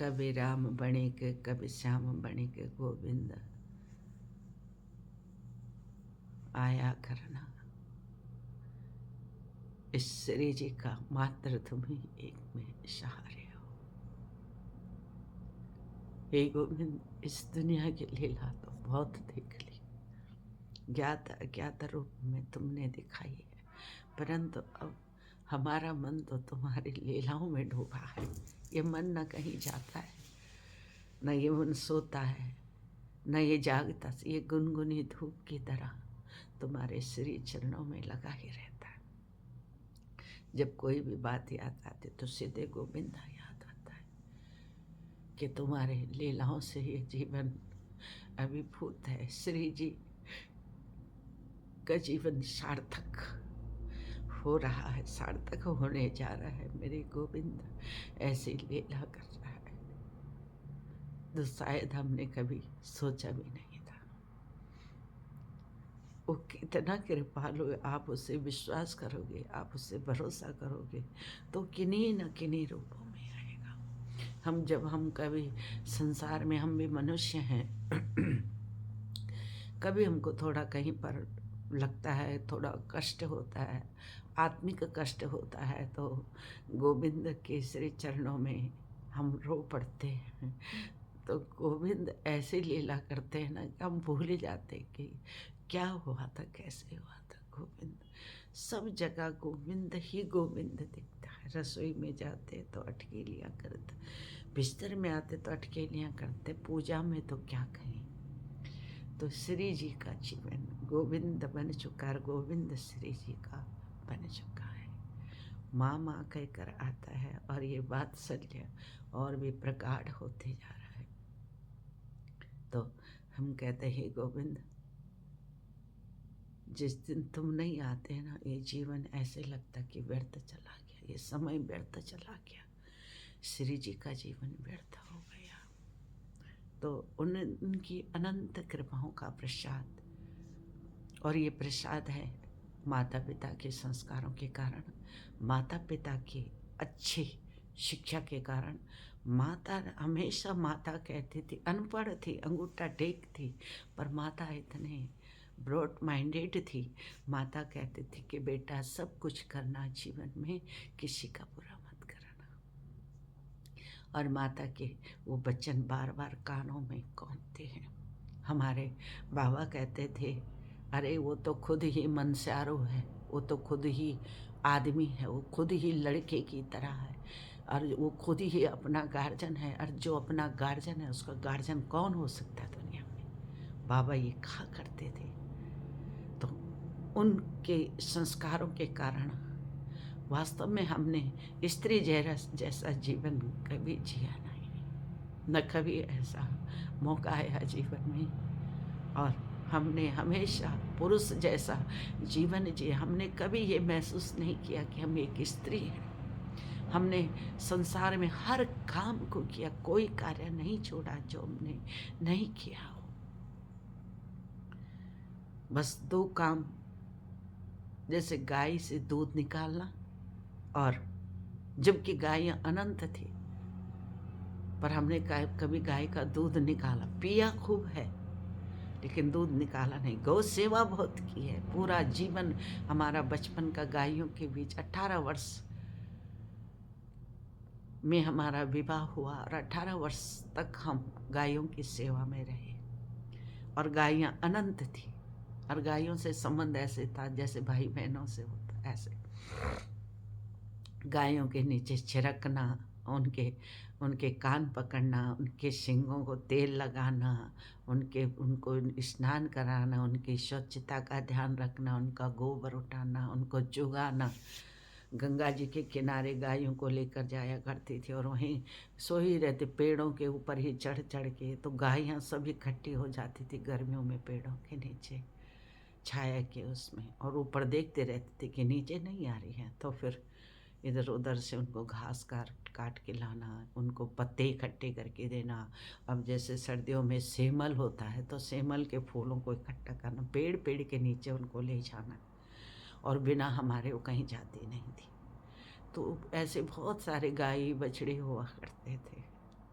कभी राम बणिक कभी श्याम बणिक गोविंद आया करना। इस श्री जी का मात्र तुम ही एक में सहारे हो। हे गोविंद, इस दुनिया की लीला तो बहुत देख ली, ज्ञात अज्ञात रूप में तुमने दिखाई है, परंतु अब हमारा मन तो तुम्हारी लीलाओं में डूबा है। ये मन न कहीं जाता है, न ये मन सोता है, न ये जागता, ये गुनगुनी धूप की तरह तुम्हारे श्री चरणों में लगा ही रहता है। जब कोई भी बात याद आती तो सीधे गोविंदा याद आता है कि तुम्हारे लीलाओं से ये जीवन अभिभूत है। श्री जी का जीवन सार्थक हो रहा है, सार्थक होने जा रहा है। मेरे गोविंद ऐसी लीला कर रहा है तो शायद हमने कभी सोचा भी नहीं था। वो कितना कृपालु है, आप उससे विश्वास करोगे, आप उससे भरोसा करोगे तो किन्हीं न किन्हीं रूपों में आएगा। हम कभी संसार में, हम भी मनुष्य हैं कभी हमको थोड़ा कहीं पर लगता है, थोड़ा कष्ट होता है, आत्मिक कष्ट होता है, तो गोविंद के श्री चरणों में हम रो पड़ते हैं। तो गोविंद ऐसी लीला करते हैं ना कि हम भूल ही जाते कि क्या हुआ था, कैसे हुआ था। गोविंद सब जगह गोविंद ही गोविंद दिखता है। रसोई में जाते तो अटकेलियाँ करते, बिस्तर में आते तो अटकेलियाँ करते, पूजा में तो क्या कहें। तो श्री जी का जीवन गोविंद बन चुका है, गोविंद श्री जी का बन चुका है। माँ माँ कहकर आता है और ये वात्सल्य और भी प्रगाढ़ होते जा रहा है। तो हम कहते हैं गोविंद, जिस दिन तुम नहीं आते हैं ना, ये जीवन ऐसे लगता कि व्यर्थ चला गया, ये समय व्यर्थ चला गया, श्री जी का जीवन व्यर्थ हो गया। तो उनकी अनंत कृपाओं का प्रसाद, और ये प्रसाद है माता पिता के संस्कारों के कारण, माता पिता की अच्छी शिक्षा के कारण। माता हमेशा माता कहती थी, अनपढ़ थी, अंगूठा टेक थी, पर माता इतने ब्रॉड माइंडेड थी। माता कहती थी कि बेटा सब कुछ करना जीवन में, किसी का बुरा मत करना। और माता के वो वचन बार बार कानों में गूंजते हैं। हमारे बाबा कहते थे, अरे वो तो खुद ही मनस्यारू है, वो तो खुद ही आदमी है, वो खुद ही लड़के की तरह है, और वो खुद ही अपना गार्जियन है, और जो अपना गार्जियन है उसका गार्जियन कौन हो सकता है दुनिया में। बाबा ये कहा करते थे। तो उनके संस्कारों के कारण वास्तव में हमने स्त्री जैसा जीवन कभी जिया नहीं, न कभी ऐसा मौका आया जीवन में। और हमने हमेशा पुरुष जैसा जीवन जिया। हमने कभी ये महसूस नहीं किया कि हम एक स्त्री हैं। हमने संसार में हर काम को किया, कोई कार्य नहीं छोड़ा जो हमने नहीं किया हो। बस दो काम, जैसे गाय से दूध निकालना, और जबकि गायें अनंत थी, पर हमने कभी गाय का दूध निकाला, पिया खूब है लेकिन दूध निकाला नहीं। गौ सेवा बहुत की है। पूरा जीवन हमारा बचपन का गायों के बीच, 18 वर्ष में हमारा विवाह हुआ, और 18 वर्ष तक हम गायों की सेवा में रहे। और गायें अनंत थी, और गायों से संबंध ऐसे था जैसे भाई बहनों से होता। ऐसे गायों के नीचे छिड़कना, उनके कान पकड़ना, उनके सींगों को तेल लगाना, उनको स्नान कराना, उनकी स्वच्छता का ध्यान रखना, उनका गोबर उठाना, उनको चुगाना। गंगा जी के किनारे गायों को लेकर जाया करती थी, और वहीं सो ही रहते, पेड़ों के ऊपर ही चढ़ चढ़ के। तो गायें सब इकट्ठी हो जाती थी गर्मियों में पेड़ों के नीचे, छाया के उसमें, और ऊपर देखते रहते थे कि नीचे नहीं आ रही हैं। तो फिर इधर उधर से उनको घास काट के लाना, उनको पत्ते इकट्ठे करके देना। अब जैसे सर्दियों में सेमल होता है तो सेमल के फूलों को इकट्ठा करना, पेड़ के नीचे उनको ले जाना, और बिना हमारे वो कहीं जाती नहीं थी। तो ऐसे बहुत सारे गाय बछड़े हुआ करते थे।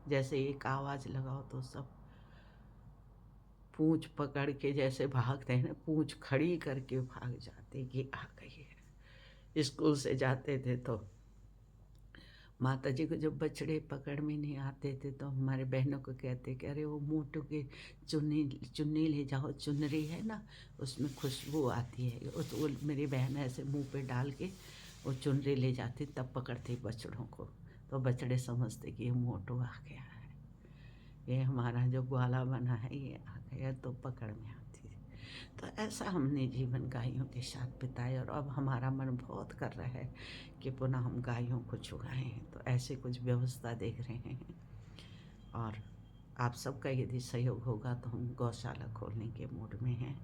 जैसे एक आवाज़ लगाओ तो सब पूंछ पकड़ के जैसे भागते हैं ना, पूंछ खड़ी करके भाग जाते कि आ गई है। स्कूल से जाते थे तो माता जी को जब बछड़े पकड़ में नहीं आते थे तो हमारे बहनों को कहते कि अरे वो मोटू की चुन्नी चुन्नी ले जाओ, चुनरी है ना उसमें खुशबू आती है। वो मेरी बहन ऐसे मुंह पे डाल के वो चुनरी ले जाती, तब पकड़ती बछड़ों को, तो बछड़े समझते कि ये मोटू आ गया है, ये हमारा जो ग्वाला बना है ये आ गया, तो पकड़ में आती थी। तो ऐसा हमने जीवन गायों के साथ बिताया, और अब हमारा मन बहुत कर रहा है कि पुनः हम गायों को चुराएं, तो ऐसे कुछ व्यवस्था देख रहे हैं। और आप सबका यदि सहयोग होगा तो हम गौशाला खोलने के मूड में हैं।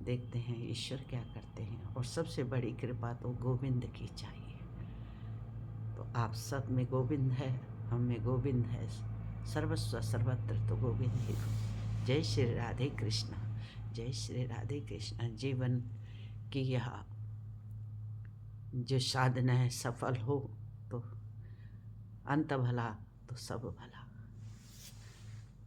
देखते हैं ईश्वर क्या करते हैं, और सबसे बड़ी कृपा तो गोविंद की चाहिए। तो आप सब में गोविंद है, हम में गोविंद है, सर्वस्व सर्वत्र तो गोविंद ही हो। जय श्री राधे कृष्ण, जय श्री राधे कृष्ण। जीवन की यह जो साधना है सफल हो तो अंत भला तो सब भला।